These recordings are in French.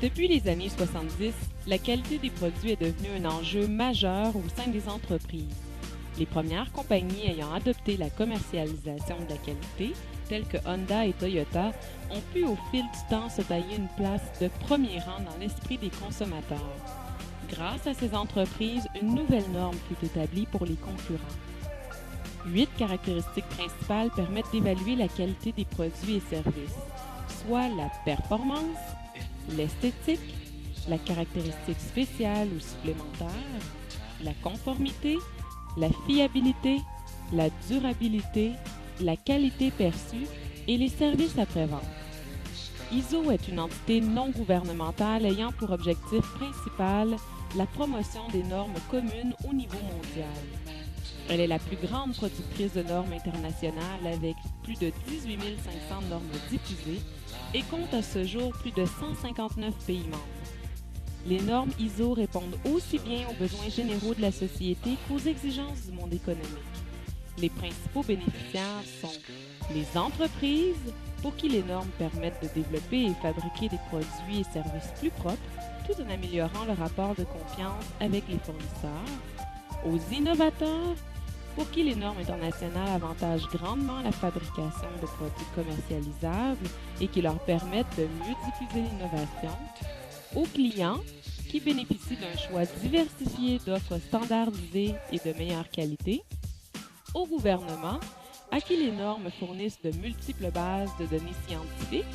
Depuis les années 70, la qualité des produits est devenue un enjeu majeur au sein des entreprises. Les premières compagnies ayant adopté la commercialisation de la qualité, telles que Honda et Toyota, ont pu au fil du temps se tailler une place de premier rang dans l'esprit des consommateurs. Grâce à ces entreprises, une nouvelle norme fut établie pour les concurrents. 8 caractéristiques principales permettent d'évaluer la qualité des produits et services, soit la performance, l'esthétique, la caractéristique spéciale ou supplémentaire, la conformité, la fiabilité, la durabilité, la qualité perçue et les services après-vente. ISO est une entité non gouvernementale ayant pour objectif principal la promotion des normes communes au niveau mondial. Elle est la plus grande productrice de normes internationales avec plus de 18 500 normes diffusées et compte à ce jour plus de 159 pays membres. Les normes ISO répondent aussi bien aux besoins généraux de la société qu'aux exigences du monde économique. Les principaux bénéficiaires sont les entreprises, pour qui les normes permettent de développer et fabriquer des produits et services plus propres, tout en améliorant le rapport de confiance avec les fournisseurs, aux innovateurs, pour qui les normes internationales avantagent grandement la fabrication de produits commercialisables et qui leur permettent de mieux diffuser l'innovation, aux clients, qui bénéficient d'un choix diversifié d'offres standardisées et de meilleure qualité, au gouvernement, à qui les normes fournissent de multiples bases de données scientifiques,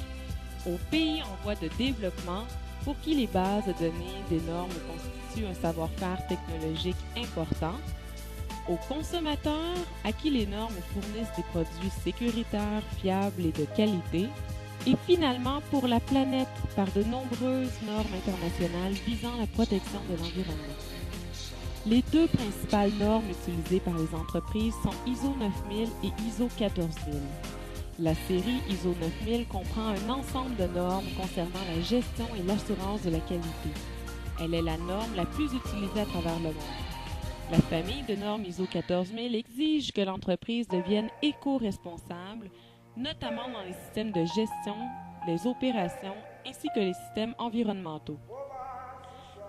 aux pays en voie de développement, pour qui les bases de données des normes constituent un savoir-faire technologique important, aux consommateurs, à qui les normes fournissent des produits sécuritaires, fiables et de qualité, et finalement pour la planète par de nombreuses normes internationales visant la protection de l'environnement. Les deux principales normes utilisées par les entreprises sont ISO 9000 et ISO 14000. La série ISO 9000 comprend un ensemble de normes concernant la gestion et l'assurance de la qualité. Elle est la norme la plus utilisée à travers le monde. La famille de normes ISO 14000 exige que l'entreprise devienne éco-responsable, notamment dans les systèmes de gestion, les opérations ainsi que les systèmes environnementaux.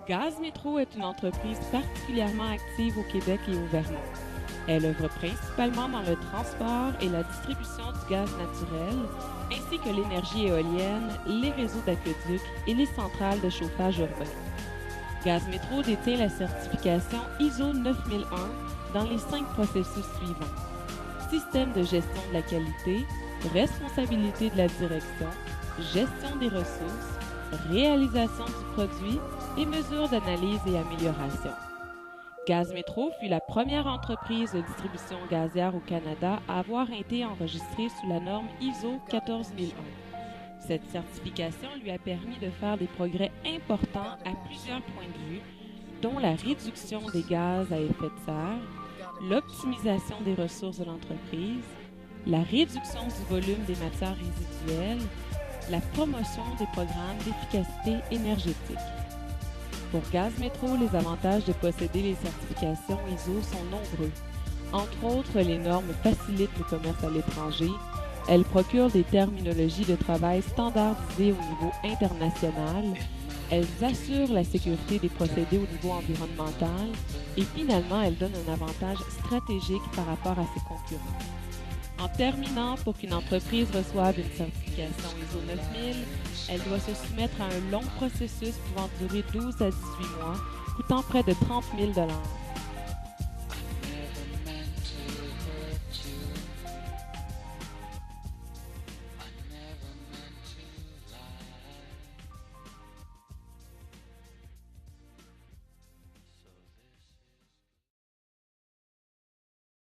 Gaz Métro est une entreprise particulièrement active au Québec et au Vermont. Elle œuvre principalement dans le transport et la distribution du gaz naturel, ainsi que l'énergie éolienne, les réseaux d'aqueducs et les centrales de chauffage urbain. Gaz Métro détient la certification ISO 9001 dans les 5 processus suivants: système de gestion de la qualité, responsabilité de la direction, gestion des ressources, réalisation du produit et mesures d'analyse et amélioration. Gaz Métro fut la première entreprise de distribution gazière au Canada à avoir été enregistrée sous la norme ISO 14001. Cette certification lui a permis de faire des progrès importants à plusieurs points de vue, dont la réduction des gaz à effet de serre, l'optimisation des ressources de l'entreprise, la réduction du volume des matières résiduelles, la promotion des programmes d'efficacité énergétique. Pour Gaz Métro, les avantages de posséder les certifications ISO sont nombreux. Entre autres, les normes facilitent le commerce à l'étranger, elles procurent des terminologies de travail standardisées au niveau international, elles assurent la sécurité des procédés au niveau environnemental et finalement, elles donnent un avantage stratégique par rapport à ses concurrents. En terminant, pour qu'une entreprise reçoive une certification ISO 9000, elle doit se soumettre à un long processus pouvant durer 12 à 18 mois, coûtant près de 30 000 $.